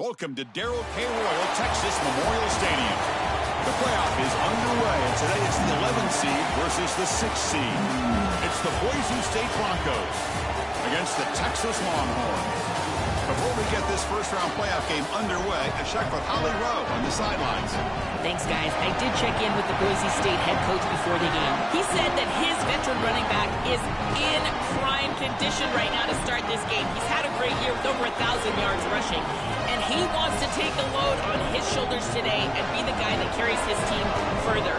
Welcome to Darrell K. Royal, Texas Memorial Stadium. The playoff is underway, and today it's the 11th seed versus the 6th seed. It's the Boise State Broncos against the Texas Longhorns. Before we get this first-round playoff game underway, a check with Holly Rowe on the sidelines. Thanks, guys. I did check in with the Boise State head coach before the game. He said that his veteran running back is in prime condition right now to start this game. He's had a great year with over 1,000 yards rushing, and he wants to take a load on his shoulders today and be the guy that carries his team further.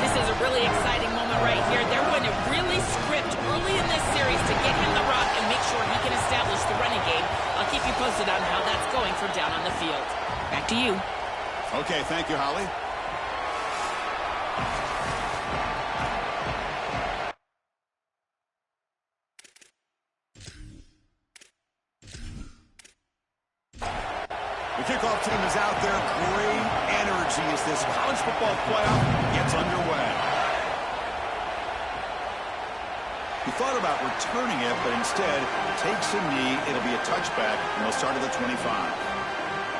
This is a really exciting moment right here. They're going to really script early in this series to get him the rock and make sure he can establish the running game. I'll keep you posted on how that's going from down on the field. Back to you. Okay, thank you, Holly. The kickoff team is out there. Great energy as this college football playoff gets underway. He thought about returning it, but instead takes a knee. It'll be a touchback, and they'll start at the 25.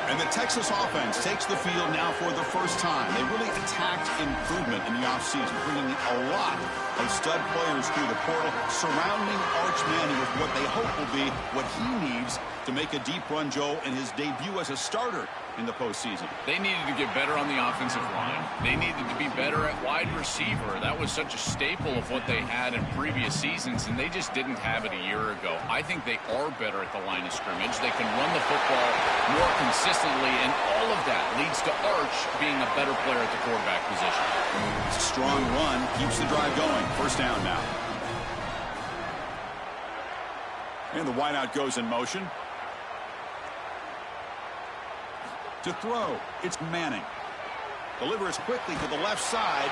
And the Texas offense takes the field now for the first time. They really attacked improvement in the offseason, bringing a lot of stud players through the portal, surrounding Arch Manning with what they hope will be what he needs to make a deep run, Joe, in his debut as a starter in the postseason. They needed to get better on the offensive line. They needed to be better at wide receiver. That was such a staple of what they had in previous seasons, and they just didn't have it a year ago. I think they are better at the line of scrimmage. They can run the football more consistently, and all of that leads to Arch being a better player at the quarterback position. It's a strong run, keeps the drive going. First down now. And the wideout goes in motion. To throw, it's Manning. Delivers quickly to the left side.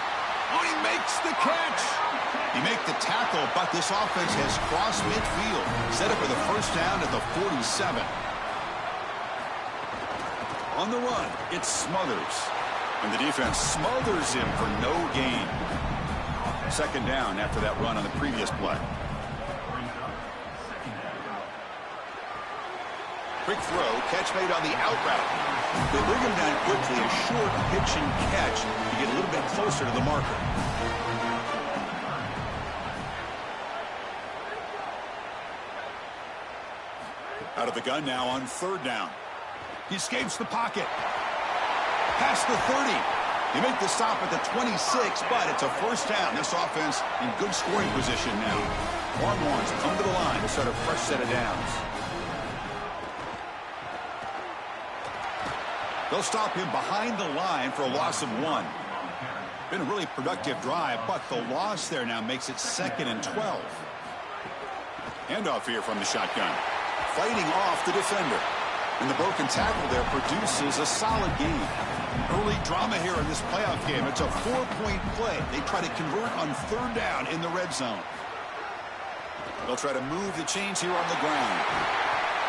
Oh, he makes the catch. He makes the tackle, but this offense has crossed midfield. Set up for the first down at the 47. On the run, it's Smothers. And the defense smothers him for no gain. Second down after that run on the previous play. Quick throw, catch made on the out route. They bring him down quickly, a short pitch and catch to get a little bit closer to the marker. Out of the gun now on third down. He escapes the pocket. Past the 30. They make the stop at the 26, but it's a first down. This offense in good scoring position now. Longhorns come to the line to start a fresh set of downs. They'll stop him behind the line for a loss of 1. Been a really productive drive, but the loss there now makes it 2nd and 12. Handoff here from the shotgun. Fighting off the defender. And the broken tackle there produces a solid game. Early drama here in this playoff game. It's a 4-point play. They try to convert on third down in the red zone. They'll try to move the chains here on the ground.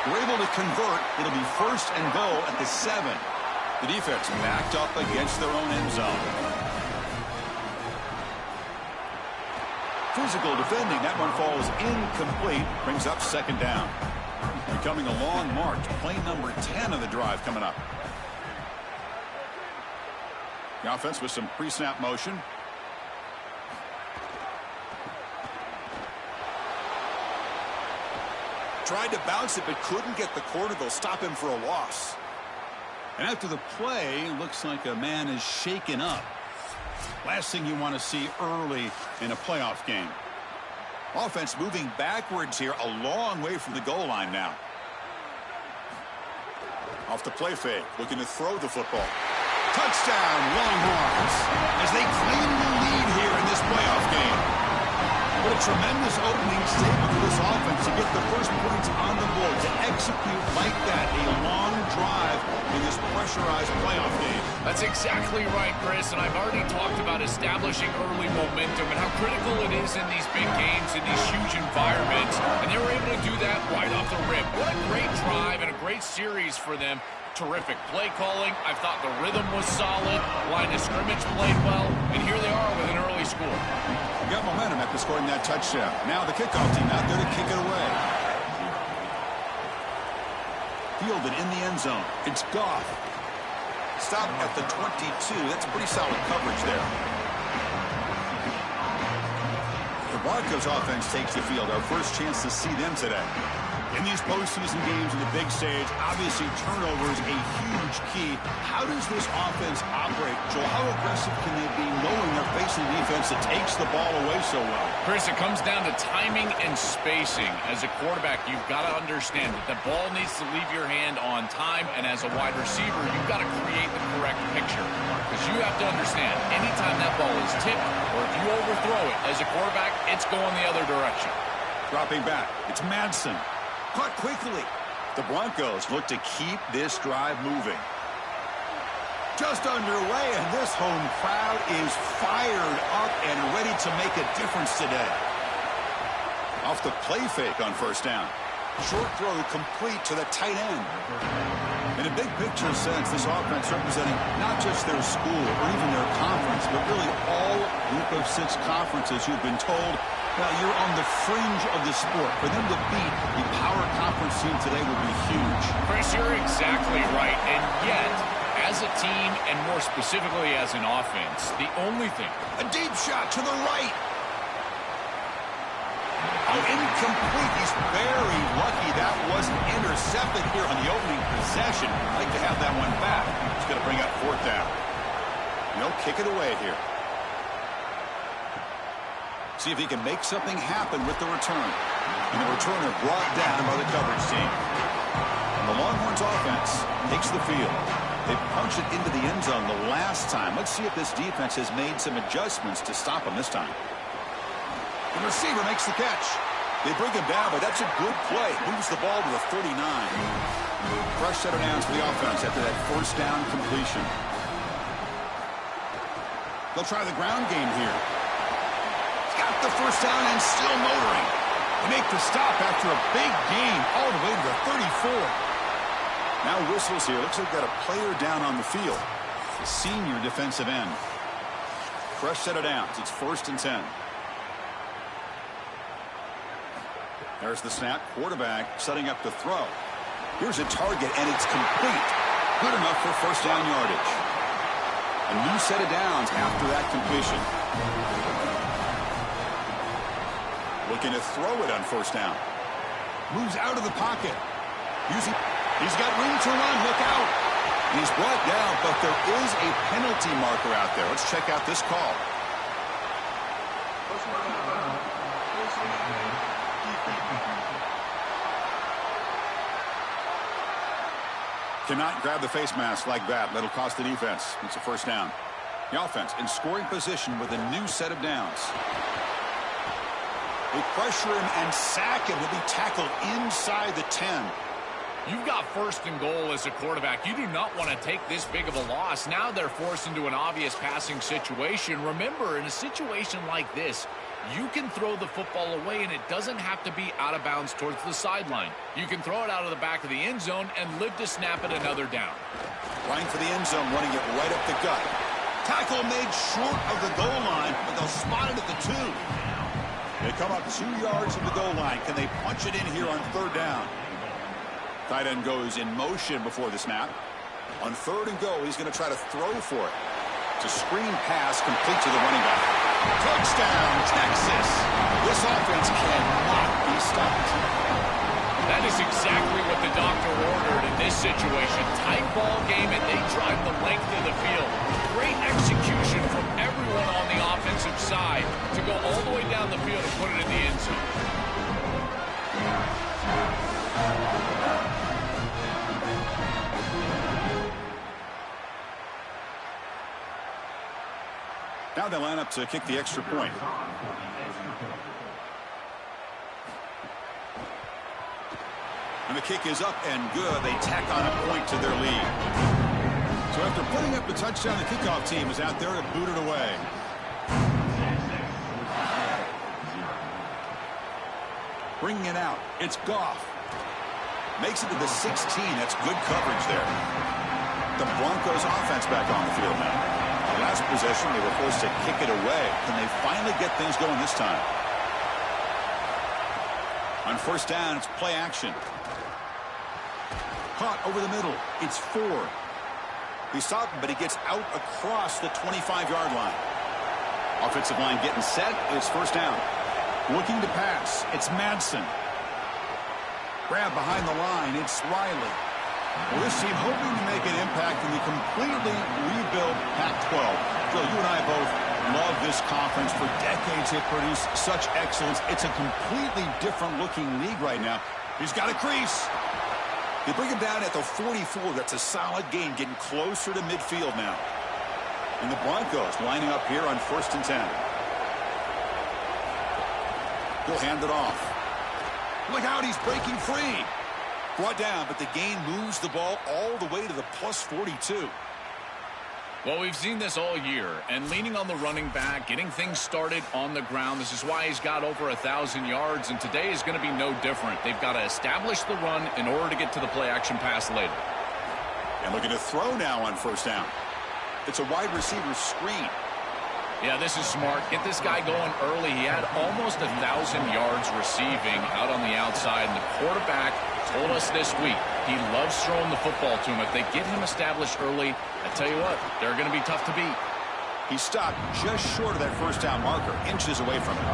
They're able to convert. It'll be first and goal at the 7. The defense backed up against their own end zone. Physical defending. That one falls incomplete. Brings up second down. Becoming a long march. Play number 10 of the drive coming up. The offense with some pre-snap motion. Tried to bounce it, but couldn't get the corner. They'll stop him for a loss. And after the play, it looks like a man is shaken up. Last thing you want to see early in a playoff game. Offense moving backwards here, a long way from the goal line now. Off the play fake, looking to throw the football. Touchdown, Longhorns, as they claim the lead here in this playoff game. What a tremendous opening statement for this offense to get the first points on the board, to execute like that, a long drive in this pressurized playoff game. That's exactly right, Chris, and I've already talked about establishing early momentum and how critical it is in these big games, in these huge environments, and they were able to do that right off the rip. What a great drive and a great series for them. Terrific play calling. I thought the rhythm was solid. Line of scrimmage played well, and here they are with an early score. Got momentum after scoring that touchdown. Now the kickoff team out there to kick it away. fielded in the end zone. It's Goff. Stop at the 22. That's pretty solid coverage there. The Broncos offense takes the field. Our first chance to see them today. In these postseason games in the big stage, obviously turnover is a huge key. How does this offense operate? Joel, how aggressive can they be knowing they're facing a defense that takes the ball away so well? Chris, it comes down to timing and spacing. As a quarterback, you've got to understand that the ball needs to leave your hand on time, and as a wide receiver, you've got to create the correct picture. Because you have to understand, anytime that ball is tipped, or if you overthrow it as a quarterback, it's going the other direction. Dropping back, it's Madsen. Caught quickly. The Broncos look to keep this drive moving. Just underway, and this home crowd is fired up and ready to make a difference today. Off the play fake on first down. Short throw complete to the tight end. In a big picture sense, this offense representing not just their school or even their conference, but really all Group of 6 conferences who've been told, well, you're on the fringe of the sport. For them to beat the power conference team today would be huge. Chris, you're exactly right. And yet, as a team, and more specifically as an offense, the only thing... A deep shot to the right. Oh, incomplete. He's very lucky that wasn't intercepted here on the opening possession. I'd like to have that one back. He's going to bring up fourth down. No, kick it away here. See if he can make something happen with the return. And the returner brought down by the coverage team. And the Longhorns offense takes the field. They punch it into the end zone the last time. Let's see if this defense has made some adjustments to stop him this time. The receiver makes the catch. They bring him down, but that's a good play. Moves the ball to the 39. Fresh set of downs for the offense after that first down completion. They'll try the ground game here. Got the first down and still motoring. They make the stop after a big gain all the way to the 34. Now whistles here. Looks like they've got a player down on the field. The senior defensive end. Fresh set of downs. It's 1st and 10. There's the snap. Quarterback setting up the throw. Here's a target, and it's complete. Good enough for first down yardage. A new set of downs after that completion. Looking to throw it on first down. Moves out of the pocket. He's got room to run. Look out. He's brought down, but there is a penalty marker out there. Let's check out this call. Cannot grab the face mask like that. That'll cost the defense. It's a first down. The offense in scoring position with a new set of downs. They pressure him and sack him. He'll be tackled inside the 10. You've got 1st and goal as a quarterback. You do not want to take this big of a loss. Now they're forced into an obvious passing situation. Remember, in a situation like this, you can throw the football away, and it doesn't have to be out of bounds towards the sideline. You can throw it out of the back of the end zone and live to snap it another down. Line for the end zone, running it right up the gut. Tackle made short of the goal line, but they'll spot it at the 2. They come up 2 yards from the goal line. Can they punch it in here on 3rd down? Tight end goes in motion before the snap. On 3rd and goal, he's going to try to throw for it. It's a screen pass complete to the running back. Touchdown, Texas. This offense cannot be stopped. That is exactly what the doctor ordered in this situation. Tight ball game, and they drive the length of the field. Great execution from everyone on the offensive side to go all the way down the field and put it in the end zone. Now they line up to kick the extra point. And the kick is up and good. They tack on a point to their lead. So after putting up the touchdown, the kickoff team is out there to boot it away. Bringing it out. It's Goff. Makes it to the 16. That's good coverage there. The Broncos offense back on the field now. Last possession, they were forced to kick it away. Can they finally get things going this time? On first down, it's play action. Caught over the middle. It's 4. He stopped him, but he gets out across the 25-yard line. Offensive line getting set. It's first down. Looking to pass. It's Madsen. Grab behind the line. It's Riley. Well, this team hoping to make an impact in the completely rebuilt Pac-12. Phil, you and I both love this conference. For decades, it produced such excellence. It's a completely different-looking league right now. He's got a crease. They bring him down at the 44. That's a solid gain, getting closer to midfield now. And the Broncos lining up here on 1st and 10. He'll hand it off. Look out, he's breaking free. Brought down, but the gain moves the ball all the way to the plus 42. Well, we've seen this all year, and leaning on the running back, getting things started on the ground. This is why he's got over 1,000 yards, and today is going to be no different. They've got to establish the run in order to get to the play-action pass later. And looking to throw now on first down. It's a wide receiver screen. Yeah, this is smart. Get this guy going early. He had almost 1,000 yards receiving out on the outside, and the quarterback told us this week he loves throwing the football to him. If they get him established early, I tell you what, they're going to be tough to beat. He stopped just short of that first down marker, inches away from it.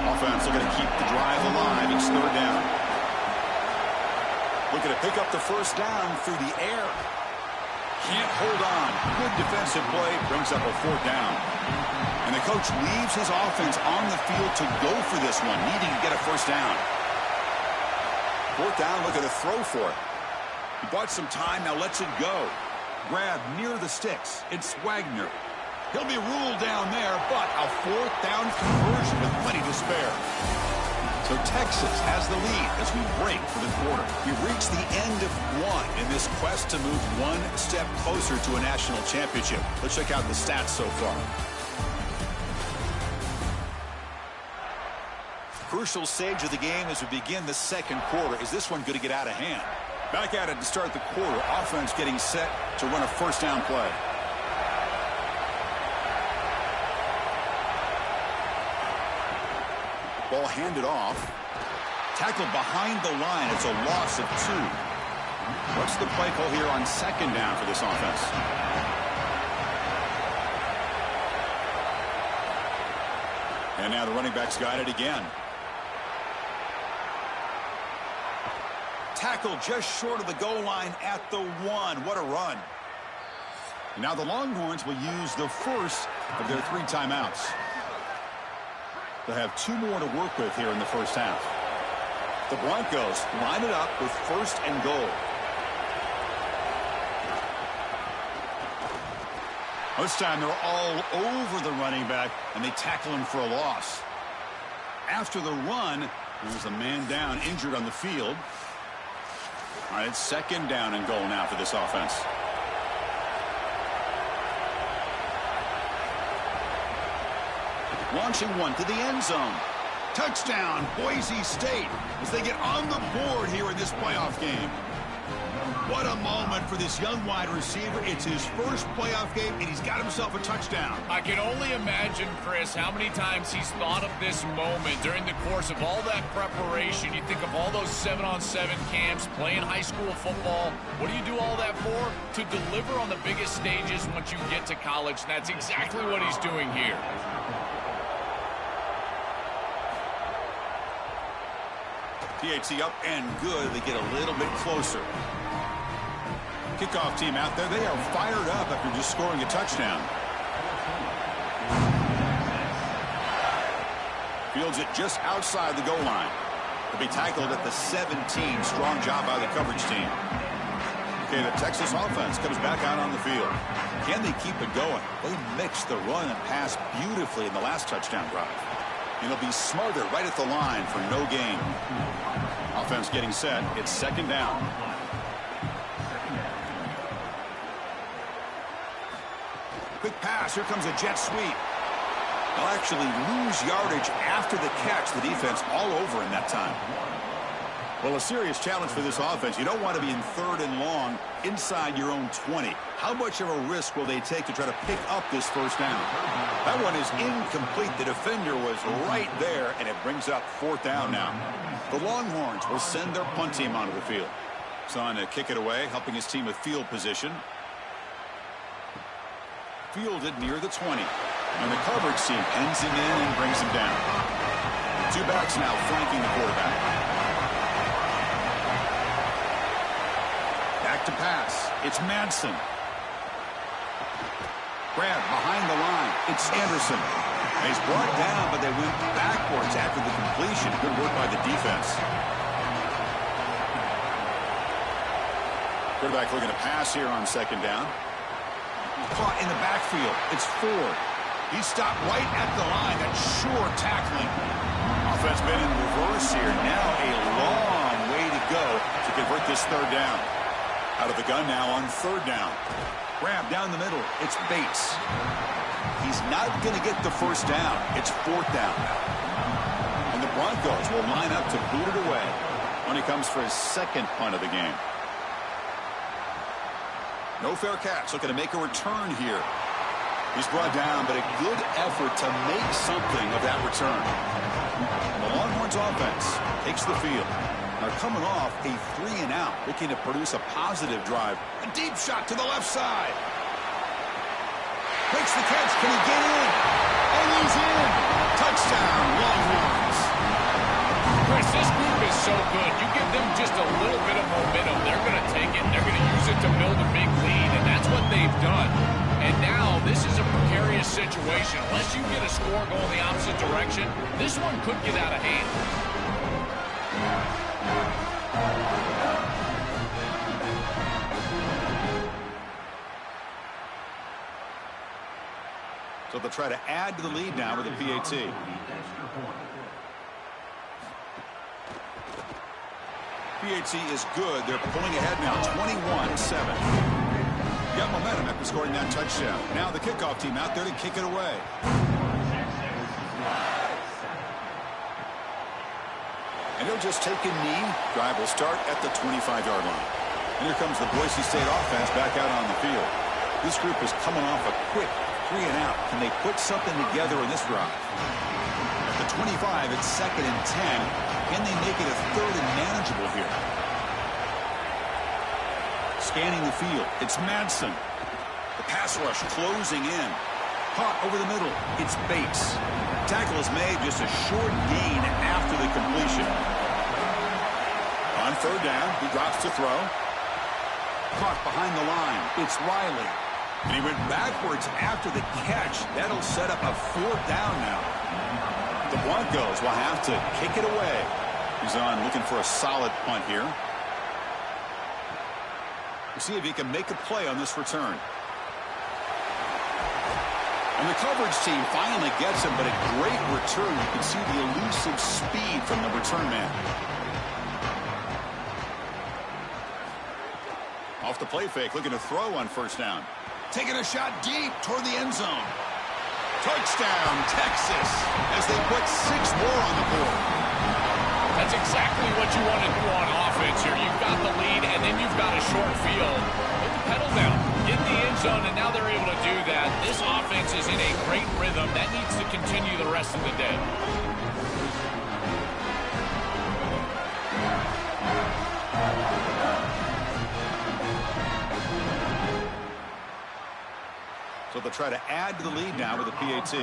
Offense looking to keep the drive alive. It's third down. Looking to pick up the first down through the air. Can't hold on. Good defensive play. Brings up a fourth down. And the coach leaves his offense on the field to go for this one, needing to get a first down. Fourth down, looking to throw for it. He bought some time, now lets it go. Grab near the sticks. It's Wagner. He'll be ruled down there, but a fourth down conversion with plenty to spare. So Texas has the lead as we break for the quarter. We've reached the end of one in this quest to move one step closer to a national championship. Let's check out the stats so far. Crucial stage of the game as we begin the second quarter. Is this one going to get out of hand? Back at it to start the quarter. Offense getting set to run a first down play. Ball handed off. Tackled behind the line. It's a loss of 2. What's the play call here on second down for this offense? And now the running back's got it again. Tackle just short of the goal line at the 1. What a run. Now the Longhorns will use the first of their 3 timeouts. They'll have 2 more to work with here in the first half. The Broncos line it up with first and goal. This time they're all over the running back, and they tackle him for a loss. After the run, there's a man down, injured on the field. All right, it's second down and goal now for this offense. Launching one to the end zone. Touchdown, Boise State, as they get on the board here in this playoff game. What a moment for this young wide receiver. It's his first playoff game, and he's got himself a touchdown. I can only imagine, Chris, how many times he's thought of this moment during the course of all that preparation. You think of all those 7-on-7 camps, playing high school football. What do you do all that for? To deliver on the biggest stages once you get to college, and that's exactly what he's doing here. THC up and good. They get a little bit closer. Kickoff team out there. They are fired up after just scoring a touchdown. Fields it just outside the goal line. He'll be tackled at the 17. Strong job by the coverage team. Okay, the Texas offense comes back out on the field. Can they keep it going? They mixed the run and pass beautifully in the last touchdown drive. And he'll be smarter right at the line for no gain. Offense getting set. It's second down. Quick pass. Here comes a jet sweep. They'll actually lose yardage after the catch. The defense all over in that time. Well, a serious challenge for this offense. You don't want to be in third and long inside your own 20. How much of a risk will they take to try to pick up this first down? That one is incomplete. The defender was right there, and it brings up fourth down now. The Longhorns will send their punt team onto the field. He's on to kick it away, helping his team with field position. Fielded near the 20. And the coverage team pins him in and brings him down. Two backs now flanking the quarterback. Back to pass. It's Madsen. Grab behind the line. It's Anderson. And he's brought down, but they went backwards after the completion. Good work by the defense. Quarterback looking to pass here on second down. Caught in the backfield. It's Ford. He stopped right at the line. That's sure tackling. Offense been in reverse here. Now a long way to go to convert this third down. Out of the gun now on third down. Grab down the middle. It's Bates. He's not going to get the first down. It's fourth down. And the Broncos will line up to boot it away when he comes for his second punt of the game. No fair catch. Looking to make a return here. He's brought down, but a good effort to make something of that return. The Longhorns offense takes the field. They're coming off a 3-and-out, looking to produce a positive drive. A deep shot to the left side. Makes the catch. Can he get in? And he's in. Touchdown, Longhorns. Chris, this group is so good. You give them just a little bit of momentum, they're going to take it, and they're going to use it to build a big lead, and that's what they've done. And now this is a precarious situation. Unless you get a score going the opposite direction, this one could get out of hand. So they'll try to add to the lead now with a PAT. PAT is good. They're pulling ahead now, 21-7. Got momentum after scoring that touchdown. Now the kickoff team out there to kick it away. And he'll just take a knee. Drive will start at the 25-yard line. And here comes the Boise State offense back out on the field. This group is coming off a quick 3-and-out. Can they put something together in this drive? At the 25, it's 2nd and 10. Can they make it a 3rd and manageable here? Scanning the field. It's Madsen. The pass rush closing in. Caught over the middle. It's Bates. Tackle is made, just a short gain after the completion. On third down, he drops to throw. Caught behind the line. It's Riley. And he went backwards after the catch. That'll set up a fourth down now. The Broncos will have to kick it away. He's on looking for a solid punt here. We'll see if he can make a play on this return. And the coverage team finally gets him, but a great return. You can see the elusive speed from the return man. Off the play fake, looking to throw on first down. Taking a shot deep toward the end zone. Touchdown, Texas, as they put 6 more on the board. That's exactly what you want to do on offense here. You've got the lead, and then you've got a short field. Put the pedal down, get in the end zone, and now they're able to do that. This offense is in a great rhythm. That needs to continue the rest of the day. So they'll try to add to the lead now with a PAT.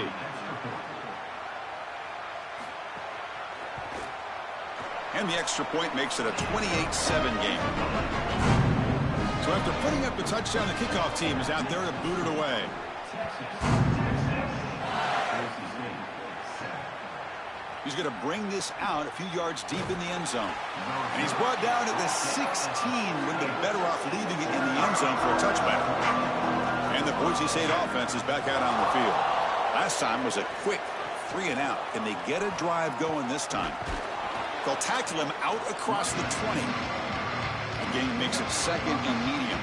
And the extra point makes it a 28-7 game. So after putting up the touchdown, the kickoff team is out there to boot it away. He's going to bring this out a few yards deep in the end zone. And he's brought down at the 16, when they're better off leaving it in the end zone for a touchback. And the Boise State offense is back out on the field. Last time was a quick 3-and-out. Can they get a drive going this time? They'll tackle him out across the 20. Again, makes it 2nd and medium.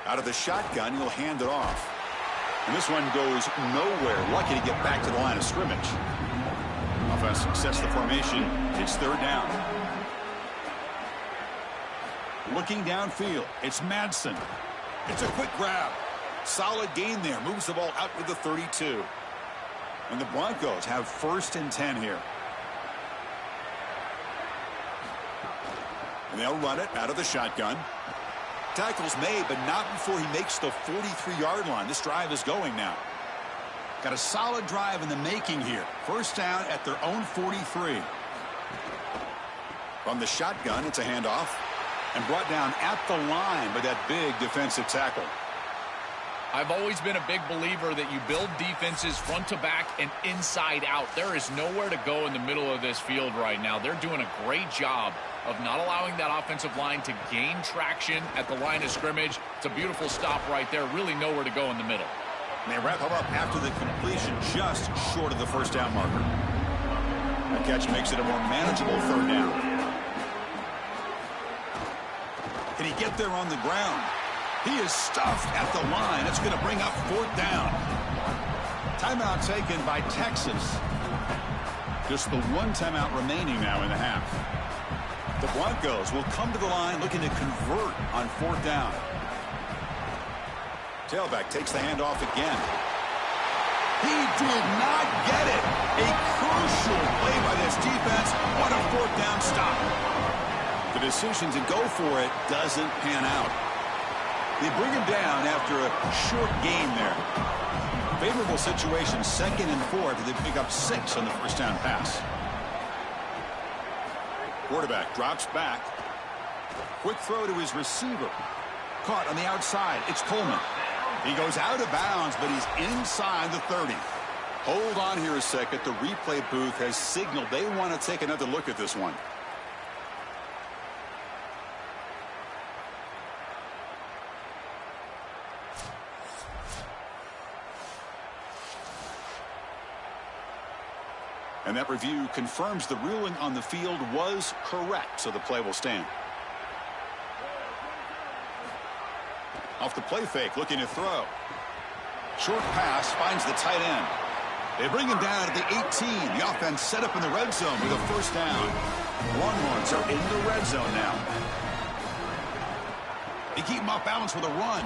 Out of the shotgun, he'll hand it off. And this one goes nowhere. Lucky to get back to the line of scrimmage. Offense sets the formation. It's third down. Looking downfield, it's Madsen. It's a quick grab. Solid gain there. Moves the ball out to the 32. And the Broncos have 1st and 10 here. And they'll run it out of the shotgun. Tackles made, but not before he makes the 43-yard line. This drive is going now. Got a solid drive in the making here. First down at their own 43. From the shotgun, it's a handoff. And brought down at the line by that big defensive tackle. I've always been a big believer that you build defenses front to back and inside out. There is nowhere to go in the middle of this field right now. They're doing a great job of not allowing that offensive line to gain traction at the line of scrimmage. It's a beautiful stop right there. Really nowhere to go in the middle. And they wrap him up after the completion just short of the first down marker. That catch makes it a more manageable third down. Can he get there on the ground? He is stuffed at the line. It's going to bring up fourth down. Timeout taken by Texas. Just the one timeout remaining now in the half. The Broncos will come to the line looking to convert on fourth down. Tailback takes the handoff again. He did not get it. A crucial play by this defense. What a fourth down stop. The decision to go for it doesn't pan out. They bring him down after a short gain there. Favorable situation, 2nd and 4 after they pick up 6 on the first down pass. Quarterback drops back. Quick throw to his receiver. Caught on the outside. It's Coleman. He goes out of bounds, but he's inside the 30. Hold on here a second. The replay booth has signaled they want to take another look at this one. And that review confirms the ruling on the field was correct, so the play will stand. Off the play fake, looking to throw. Short pass finds the tight end. They bring him down at the 18. The offense set up in the red zone with a first down. Longhorns are in the red zone now. They keep him off balance with a run.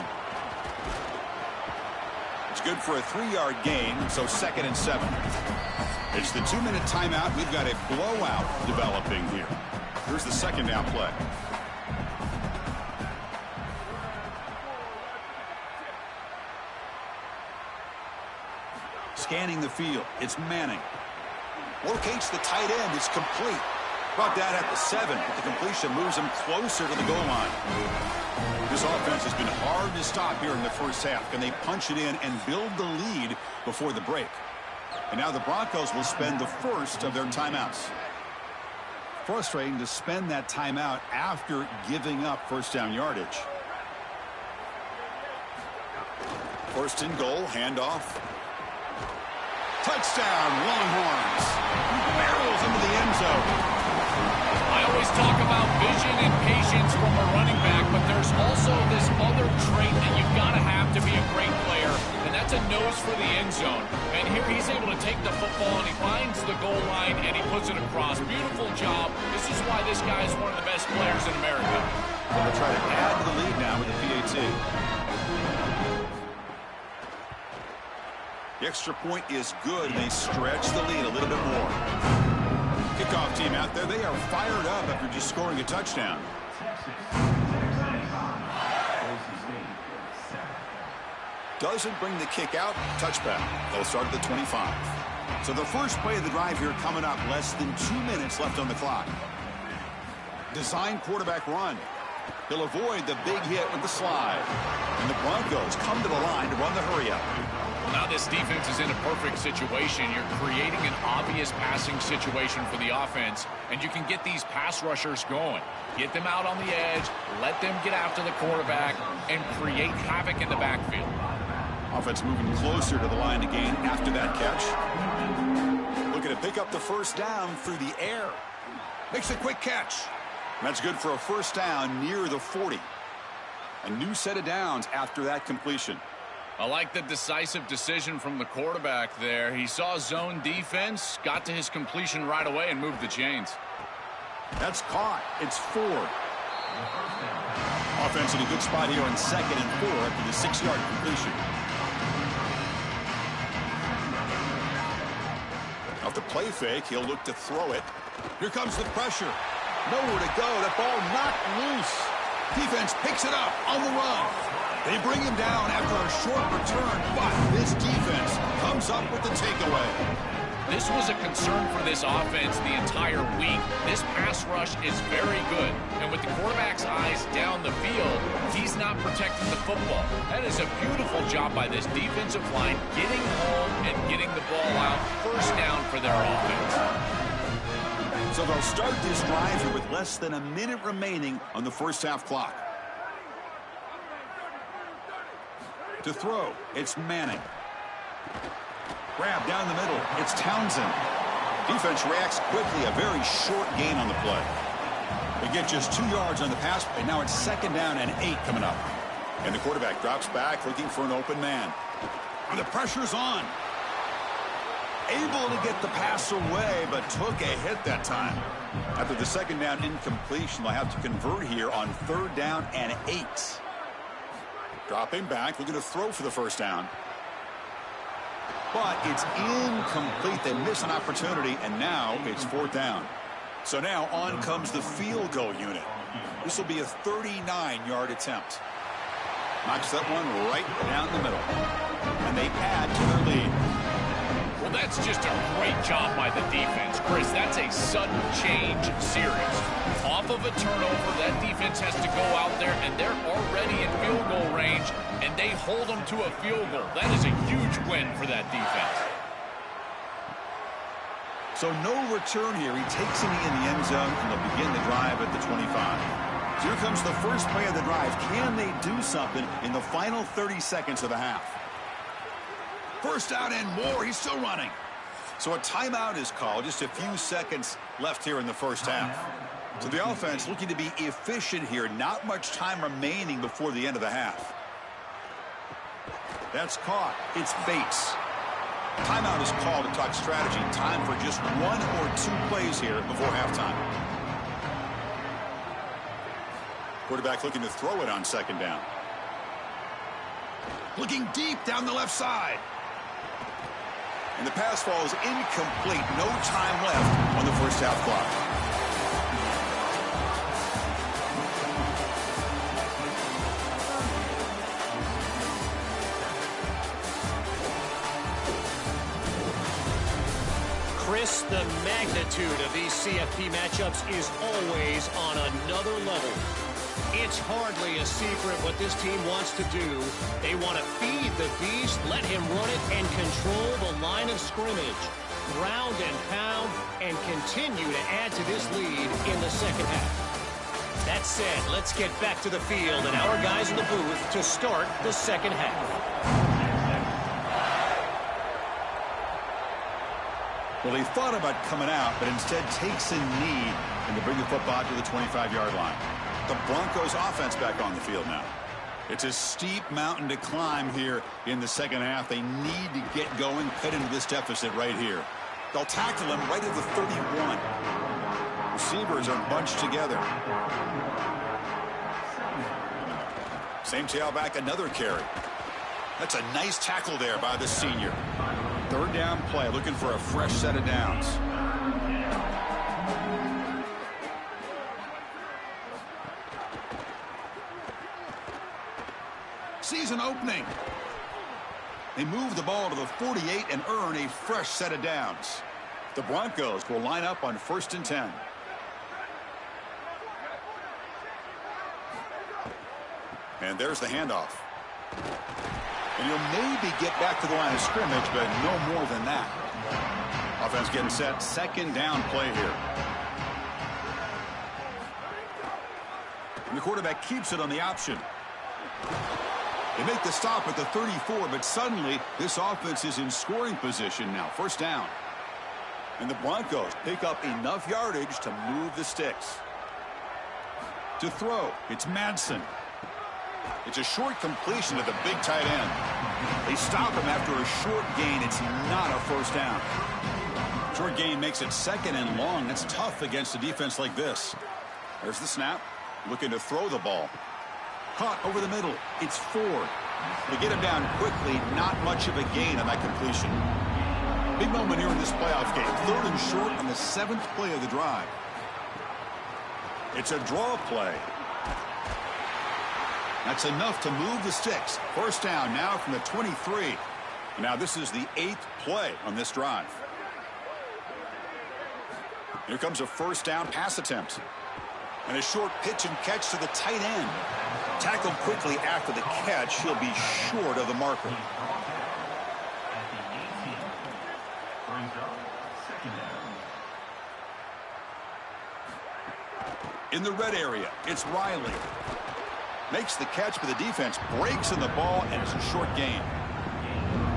It's good for a 3-yard gain, so 2nd and 7. It's the 2-minute timeout. We've got a blowout developing here. Here's the second down play. Scanning the field. It's Manning. Locates the tight end. It's complete. Brought down at the 7. But the completion moves him closer to the goal line. This offense has been hard to stop here in the first half. Can they punch it in and build the lead before the break? And now the Broncos will spend the first of their timeouts. Frustrating to spend that timeout after giving up first down yardage. First and goal, handoff. Touchdown, Longhorns. Barrels into the end zone. I always talk about vision and patience from a running back, but there's also this other trait that you've got to have to be a great player, and that's a nose for the end zone. And here he's able to take the football, and he finds the goal line, and he puts it across. Beautiful job. This is why this guy is one of the best players in America. They'll try to add to the lead now with the PAT. The extra point is good, and they stretch the lead a little bit more. Kickoff team out there. They are fired up after just scoring a touchdown. Doesn't bring the kick out. Touchback. They'll start at the 25. So the first play of the drive here coming up. Less than 2 minutes left on the clock. Design quarterback run. He'll avoid the big hit with the slide. And the Broncos come to the line to run the hurry-up. Well, now this defense is in a perfect situation. You're creating an obvious passing situation for the offense, and you can get these pass rushers going. Get them out on the edge, let them get after the quarterback, and create havoc in the backfield. Offense moving closer to the line to gain after that catch. Looking to pick up the first down through the air. Makes a quick catch. That's good for a first down near the 40. A new set of downs after that completion. I like the decisive decision from the quarterback there. He saw zone defense, got to his completion right away, and moved the chains. That's caught. It's 4. Offense in a good spot here on 2nd and 4 after the 6-yard completion. Off the play fake, he'll look to throw it. Here comes the pressure. Nowhere to go. That ball knocked loose. Defense picks it up on the run. They bring him down after a short return, but this defense comes up with the takeaway. This was a concern for this offense the entire week. This pass rush is very good. And with the quarterback's eyes down the field, he's not protecting the football. That is a beautiful job by this defensive line, getting home and getting the ball out. First down for their offense. So they'll start this drive here with less than a minute remaining on the first half clock. To throw, it's Manning. Grab down the middle, it's Townsend. Defense reacts quickly, a very short gain on the play. They get just 2 yards on the pass, and now it's 2nd down and 8 coming up. And the quarterback drops back looking for an open man. And the pressure's on. Able to get the pass away, but took a hit that time. After the 2nd down incompletion, they'll have to convert here on 3rd down and 8. Dropping back, looking to throw for the first down. But it's incomplete. They miss an opportunity, and now it's 4th down. So now on comes the field goal unit. This will be a 39-yard attempt. Knocks that one right down the middle. And they add to their lead. Well, that's just a great job by the defense. Chris, that's a sudden change series. Off of a turnover, that defense has to go out there, and they're already in field goal range, and they hold them to a field goal. That is a huge win for that defense. So no return here. He takes a knee in the end zone, and they'll begin the drive at the 25. So here comes the first play of the drive. Can they do something in the final 30 seconds of the half? First out and more. He's still running. So a timeout is called. Just a few seconds left here in the first half. So the offense looking to be efficient here. Not much time remaining before the end of the half. That's caught. It's Bates. Timeout is called to talk strategy. Time for just 1 or 2 plays here before halftime. Quarterback looking to throw it on 2nd down. Looking deep down the left side. And the pass falls incomplete. No time left on the first half clock. Chris, the magnitude of these CFP matchups is always on another level. It's hardly a secret what this team wants to do. They want to feed the beast, let him run it, and control the line of scrimmage. Ground and pound, and continue to add to this lead in the second half. That said, let's get back to the field and our guys in the booth to start the second half. Well, he thought about coming out, but instead takes a knee and to bring the football to the 25-yard line. The Broncos offense back on the field now. It's a steep mountain to climb here in the second half. They need to get going, cut into this deficit right here. They'll tackle him right at the 31. Receivers are bunched together. Same tailback, another carry. That's a nice tackle there by the senior. 3rd down play, looking for a fresh set of downs. Season opening. They move the ball to the 48 and earn a fresh set of downs. The Broncos will line up on 1st and 10. And there's the handoff. And he'll maybe get back to the line of scrimmage, but no more than that. Offense getting set. 2nd down play here. And the quarterback keeps it on the option. They make the stop at the 34, but suddenly this offense is in scoring position now. 1st down. And the Broncos pick up enough yardage to move the sticks. To throw, it's Madsen. It's a short completion to the big tight end. They stop him after a short gain. It's not a 1st down. Short gain makes it 2nd and long. That's tough against a defense like this. There's the snap. Looking to throw the ball. Caught over the middle. It's 4. They get him down quickly. Not much of a gain on that completion. Big moment here in this playoff game. 3rd and short on the 7th play of the drive. It's a draw play. That's enough to move the sticks. First down now from the 23. Now this is the 8th play on this drive. Here comes a first down pass attempt. And a short pitch and catch to the tight end. Tackled quickly after the catch. He'll be short of the marker. In the red area, it's Riley. Makes the catch, but the defense breaks in the ball, and it's a short gain.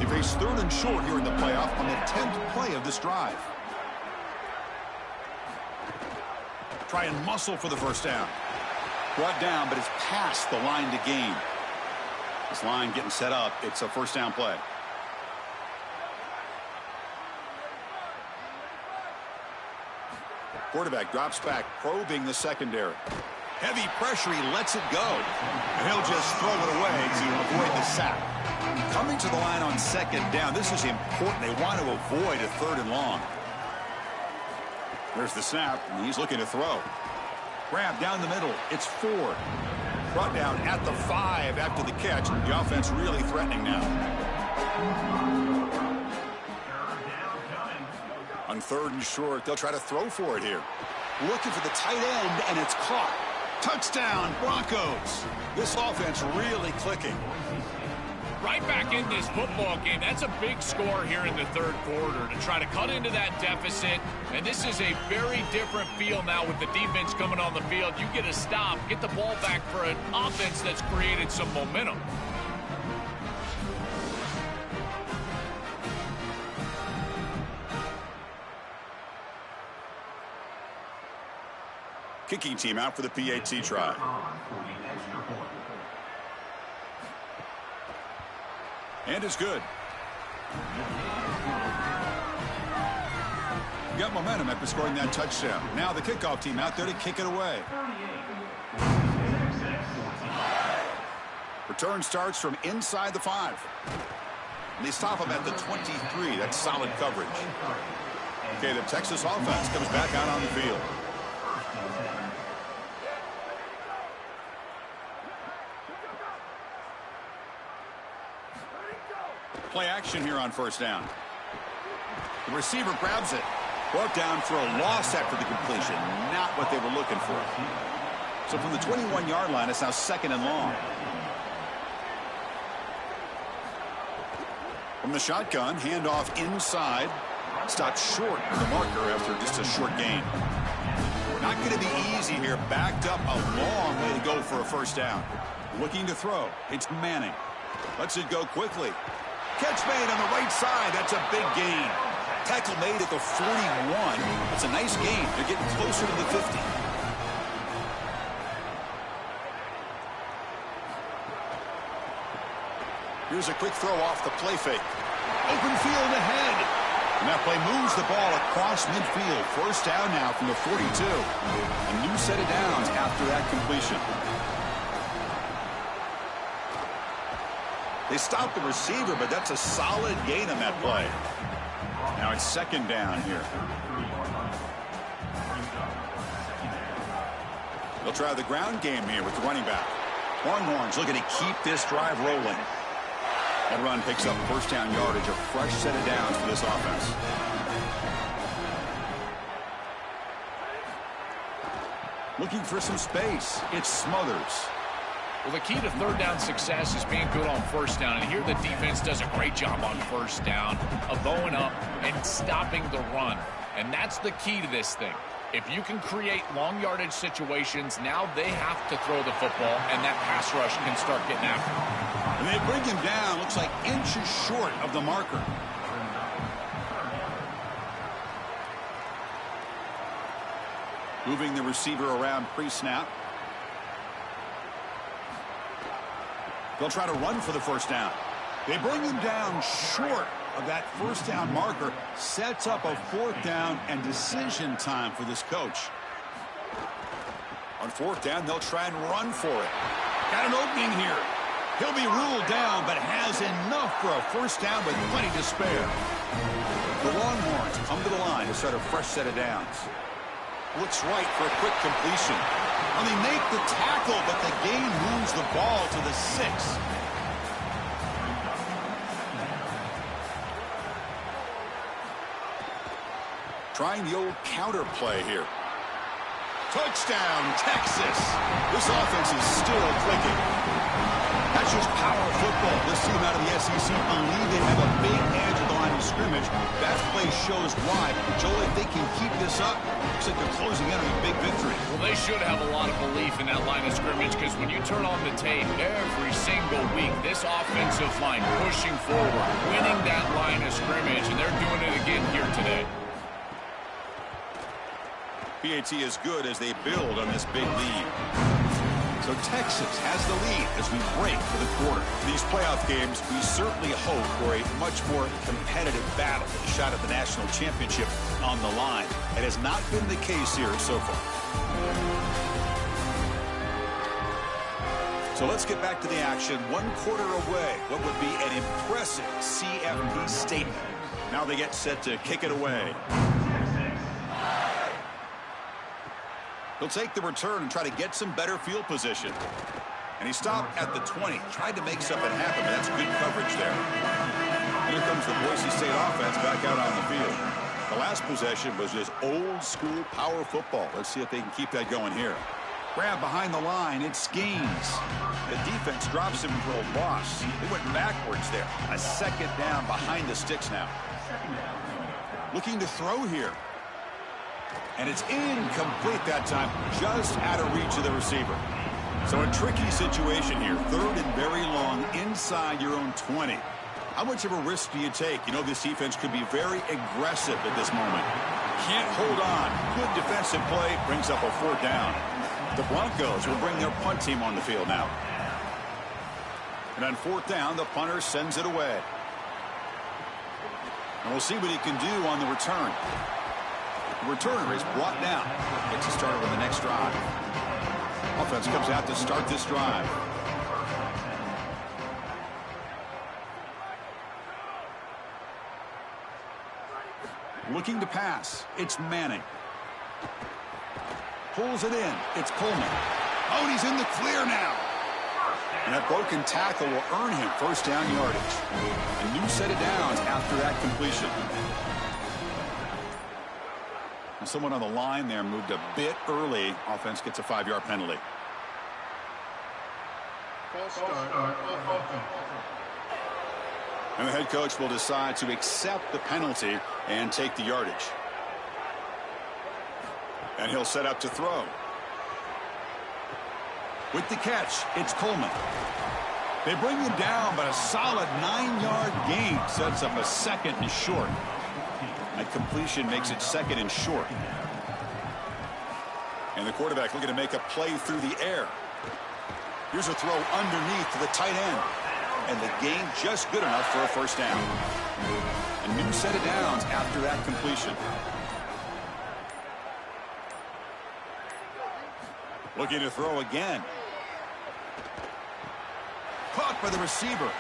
They face 3rd and short here in the playoff on the 10th play of this drive. Try and muscle for the first down. Brought down, but it's past the line to gain. This line getting set up. It's a first down play. Quarterback drops back, probing the secondary. Heavy pressure, he lets it go. And he'll just throw it away to avoid the sack. Coming to the line on 2nd down. This is important. They want to avoid a 3rd and long. There's the snap, and he's looking to throw. Grab down the middle. It's Ford. Brought down at the 5 after the catch. The offense really threatening now. On 3rd and short, they'll try to throw for it here. Looking for the tight end, and it's caught. Touchdown, Broncos. This offense really clicking. Right back in this football game. That's a big score here in the 3rd quarter to try to cut into that deficit. And this is a very different feel now with the defense coming on the field. You get a stop, get the ball back for an offense that's created some momentum. Kicking team out for the PAT try. And it's good. Got momentum after scoring that touchdown. Now the kickoff team out there to kick it away. Return starts from inside the 5. And they stop him at the 23. That's solid coverage. Okay, the Texas offense comes back out on the field. Play action here on first down. The receiver grabs it. Brought down for a loss after the completion. Not what they were looking for. So from the 21-yard line, it's now 2nd and long. From the shotgun, handoff inside. Stopped short of the marker after just a short gain. Not going to be easy here. Backed up a long way to go for a first down. Looking to throw. It's Manning. Lets it go quickly. Catch made on the right side. That's a big gain. Tackle made at the 41. That's a nice gain. They're getting closer to the 50. Here's a quick throw off the play fake. Open field ahead. And that play moves the ball across midfield. First down now from the 42. A new set of downs after that completion. They stopped the receiver, but that's a solid gain on that play. Now it's 2nd down here. They'll try the ground game here with the running back. Longhorns looking to keep this drive rolling. That run picks up first down yardage, a fresh set of downs for this offense. Looking for some space. It's Smothers. Well, the key to 3rd down success is being good on first down. And here the defense does a great job on first down of bowing up and stopping the run. And that's the key to this thing. If you can create long yardage situations, now they have to throw the football, and that pass rush can start getting after him. And they bring him down, looks like inches short of the marker. Moving the receiver around pre-snap. They'll try to run for the first down. They bring him down short of that first down marker. Sets up a 4th down and decision time for this coach. On 4th down, they'll try and run for it. Got an opening here. He'll be ruled down, but has enough for a first down with plenty to spare. The Longhorns come to the line to start a fresh set of downs. looks right for a quick completion. And they make the tackle, but the gain moves the ball to the 6. Trying the old counter play here. Touchdown, Texas. This offense is still clicking. That's just power football. This team out of the SEC believe they have a big edge at the line of scrimmage. That play shows why. Joel, if they can keep this up, looks like they're closing in on a big victory. Well, they should have a lot of belief in that line of scrimmage because when you turn on the tape every single week, this offensive line pushing forward, winning that line of scrimmage, and they're doing it again here today. PAT is good as they build on this big lead. So Texas has the lead as we break for the quarter. These playoff games, we certainly hope for a much more competitive battle with a shot at the national championship on the line. It has not been the case here so far. So let's get back to the action. 1 quarter away. What would be an impressive CFP statement. Now they get set to kick it away. He'll take the return and try to get some better field position. And he stopped at the 20. Tried to make something happen, but that's good coverage there. Here comes the Boise State offense back out on the field. The last possession was just old-school power football. Let's see if they can keep that going here. Grab behind the line. It's Gaines. The defense drops him for a loss. They went backwards there. A second down behind the sticks now. Looking to throw here. And it's incomplete that time, just out of reach of the receiver. So a tricky situation here. 3rd and very long inside your own 20. How much of a risk do you take? You know, this defense could be very aggressive at this moment. Can't hold on. Good defensive play brings up a 4th down. The Broncos will bring their punt team on the field now. And on 4th down, the punter sends it away. And we'll see what he can do on the return. The returner is brought down. Gets us started with the next drive. Offense comes out to start this drive. Looking to pass. It's Manning. Pulls it in. It's Coleman. Oh, and he's in the clear now. And that broken tackle will earn him 1st down yardage. A new set of downs after that completion. Someone on the line there moved a bit early. Offense gets a 5-yard penalty. And the head coach will decide to accept the penalty and take the yardage. And he'll set up to throw. With the catch, it's Coleman. They bring him down, but a solid 9-yard gain sets up a 2nd and short. That completion makes it 2nd and short. And the quarterback looking to make a play through the air. Here's a throw underneath to the tight end. And the gain just good enough for a 1st down. A new set of downs after that completion. Looking to throw again. Caught by the receiver.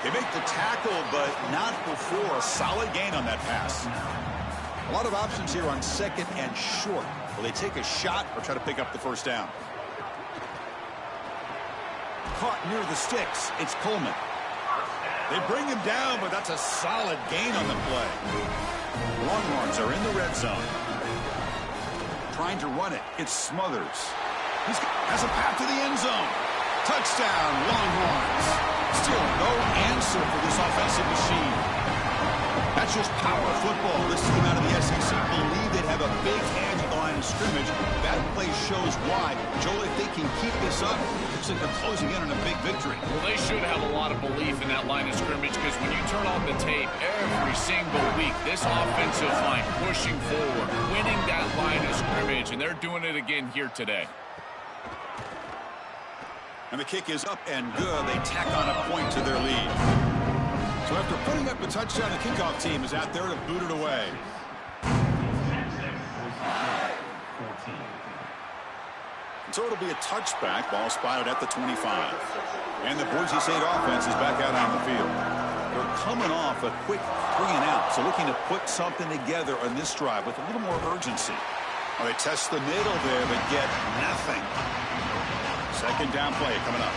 They make the tackle, but not before a solid gain on that pass. A lot of options here on 2nd and short. Will they take a shot or try to pick up the 1st down? Caught near the sticks. It's Coleman. They bring him down, but that's a solid gain on the play. Longhorns are in the red zone. Trying to run it. It's Smothers. He has a path to the end zone. Touchdown, Longhorns. Still no answer for this offensive machine. That's just power football. This team out of the SEC believe they'd have a big edge at the line of scrimmage. That play shows why. Joel, if they can keep this up, looks like they're closing in on a big victory. Well, they should have a lot of belief in that line of scrimmage because when you turn on the tape every single week, this offensive line pushing forward, winning that line of scrimmage, and they're doing it again here today. And the kick is up and good. They tack on a point to their lead. So after putting up a touchdown, the kickoff team is out there to boot it away. And so it'll be a touchback. Ball spotted at the 25. And the Boise State offense is back out on the field. They're coming off a quick 3-and-out. So looking to put something together on this drive with a little more urgency. Well, they test the middle there, but get nothing. Second down play coming up.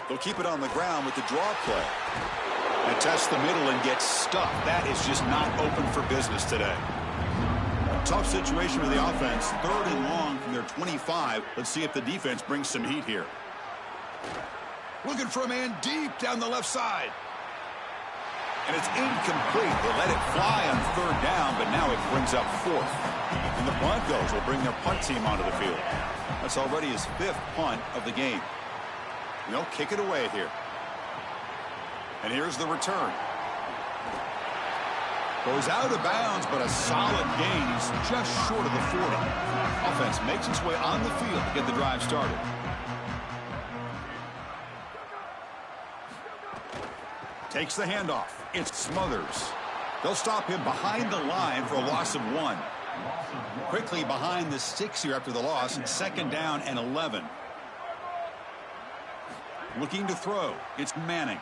They'll keep it on the ground with the draw play. They test the middle and get stuck. That is just not open for business today. Tough situation with the offense. 3rd and long from their 25. Let's see if the defense brings some heat here. Looking for a man deep down the left side. And it's incomplete. They let it fly on 3rd down, but now it brings up 4th. And the Broncos will bring their punt team onto the field. That's already his 5th punt of the game. And they'll kick it away here. And here's the return. Goes out of bounds, but a solid gain. He's just short of the 40. Offense makes its way on the field to get the drive started. Takes the handoff. It's Smothers. They'll stop him behind the line for a loss of 1. Quickly behind the 6 here after the loss. 2nd down and 11. Looking to throw. It's Manning.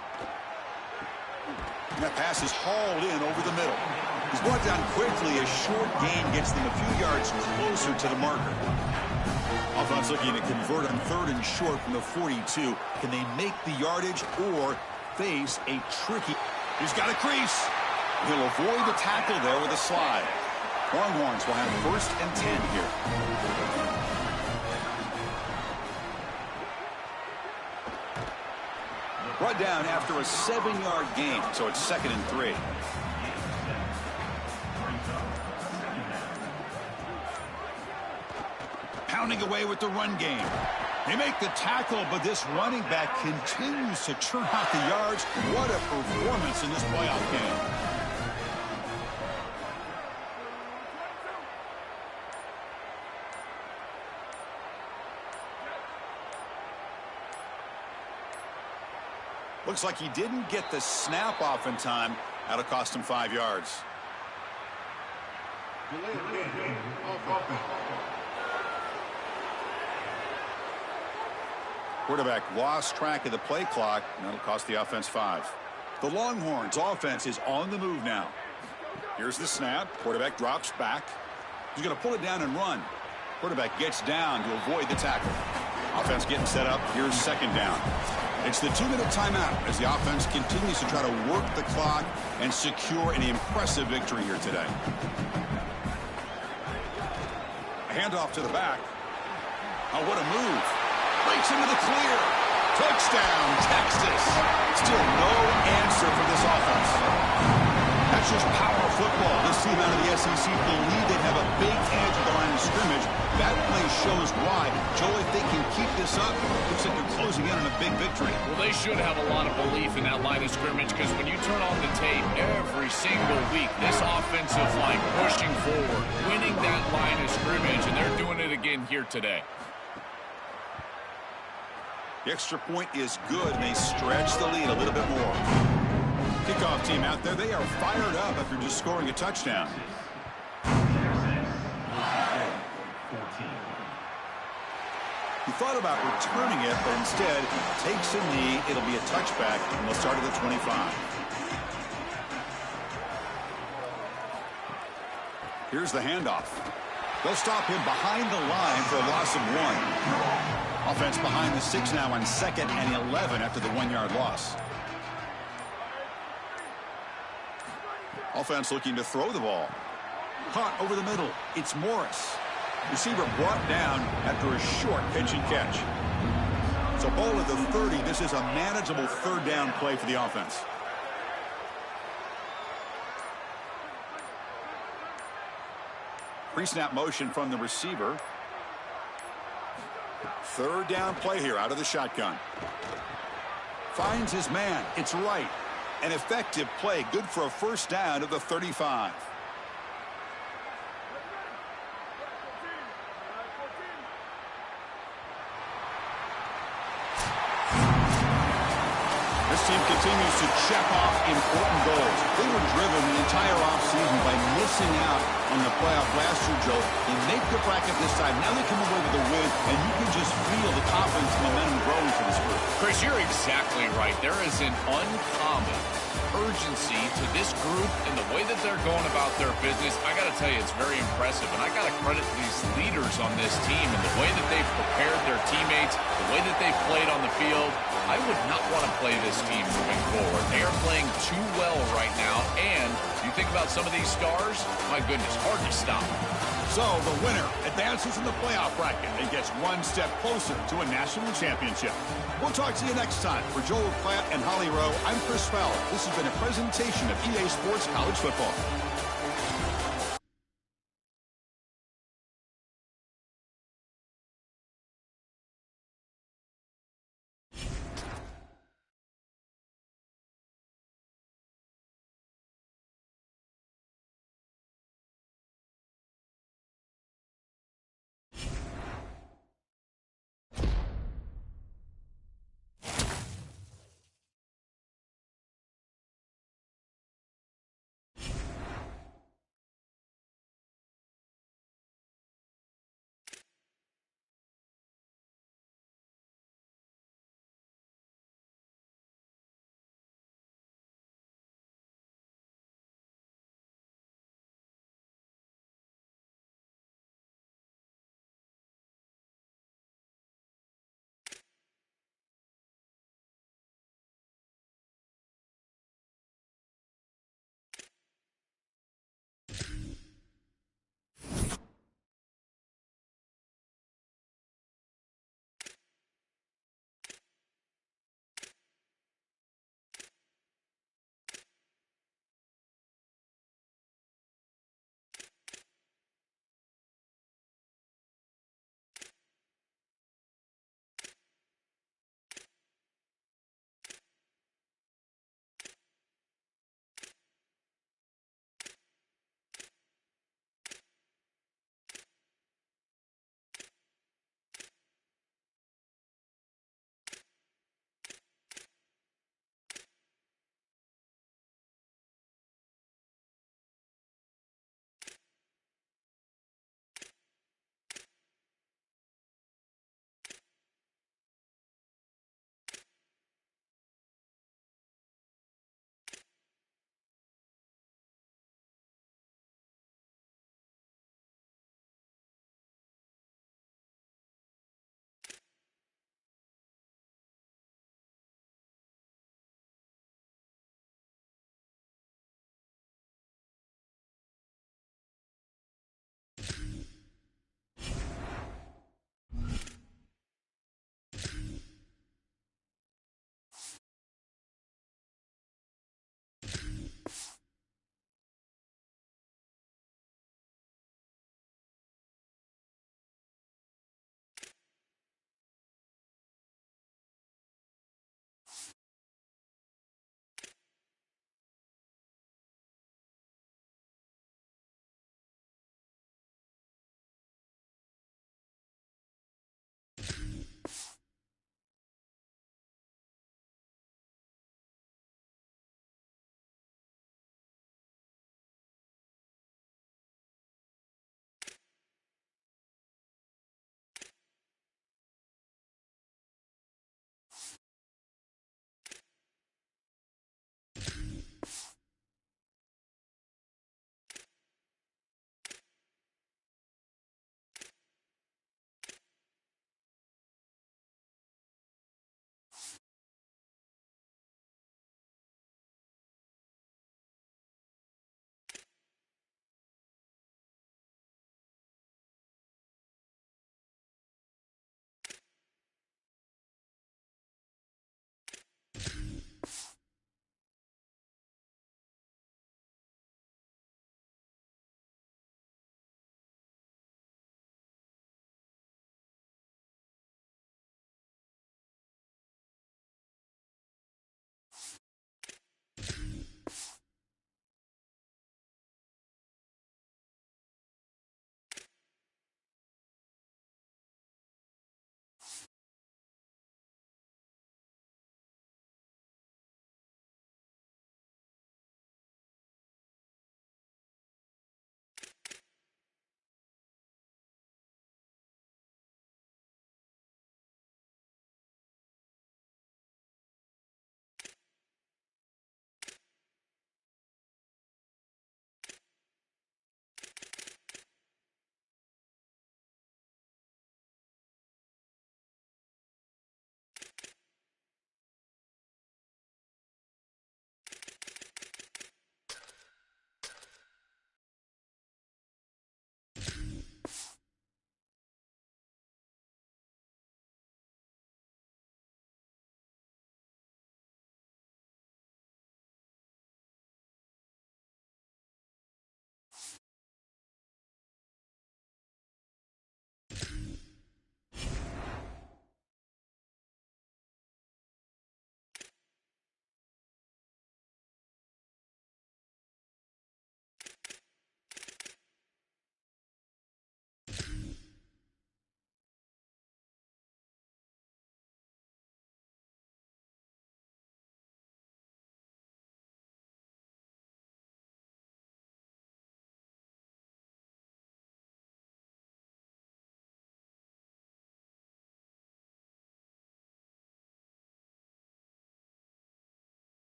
And that pass is hauled in over the middle. He's brought down quickly. A short gain gets them a few yards closer to the marker. Offense looking to convert on 3rd and short from the 42. Can they make the yardage or face a tricky... He's got a crease. He'll avoid the tackle there with a slide. Longhorns will have 1st and 10 here. Brought down after a 7-yard gain, so it's 2nd and 3. Pounding away with the run game. They make the tackle, but this running back continues to churn out the yards. What a performance in this playoff game. Looks like he didn't get the snap off in time. That'll cost him 5 yards. Quarterback lost track of the play clock, and that'll cost the offense 5. The Longhorns offense is on the move now. Here's the snap. Quarterback drops back. He's going to pull it down and run. Quarterback gets down to avoid the tackle. Offense getting set up. Here's 2nd down. It's the 2-minute timeout as the offense continues to try to work the clock and secure an impressive victory here today. A handoff to the back. Oh, what a move. Breaks into the clear. Touchdown, Texas. Still no answer for this offense. That's just power football. This team out of the SEC believe they have a big edge at the line of scrimmage. That play shows why. Joe, if they can keep this up, looks like they're closing in on a big victory. Well, they should have a lot of belief in that line of scrimmage because when you turn on the tape every single week, this offensive line pushing forward, winning that line of scrimmage, and they're doing it again here today. The extra point is good, and they stretch the lead a little bit more. Kickoff team out there, they are fired up after just scoring a touchdown. He thought about returning it, but instead takes a knee. It'll be a touchback, and they'll start at the 25. Here's the handoff. They'll stop him behind the line for a loss of 1. Offense behind the 6 now on 2nd and 11 after the 1-yard loss. Offense looking to throw the ball. Caught over the middle. It's Morris. Receiver brought down after a short pitch and catch. So ball at the 30. This is a manageable 3rd down play for the offense. Pre-snap motion from the receiver. 3rd down play here out of the shotgun. Finds his man. It's right. An effective play. Good for a 1st down of the 35. This team continues to check off important goals. They were driven the entire offseason by missing out on the playoff last year, Joe. They make the bracket this time. Now they come away with a win, and you can just feel the confidence and momentum growing for this group. Chris, you're exactly right. There is an uncommon urgency to this group and the way that they're going about their business. I got to tell you, it's very impressive. And I got to credit these leaders on this team and the way that they've prepared their teammates, the way that they've played on the field. I would not want to play this team moving forward. They are playing too well right now. And you think about some of these stars, my goodness, hard to stop. So the winner advances in the playoff bracket and gets one step closer to a national championship. We'll talk to you next time. For Joel Platt and Holly Rowe, I'm Chris Fowler. This has been a presentation of EA Sports College Football.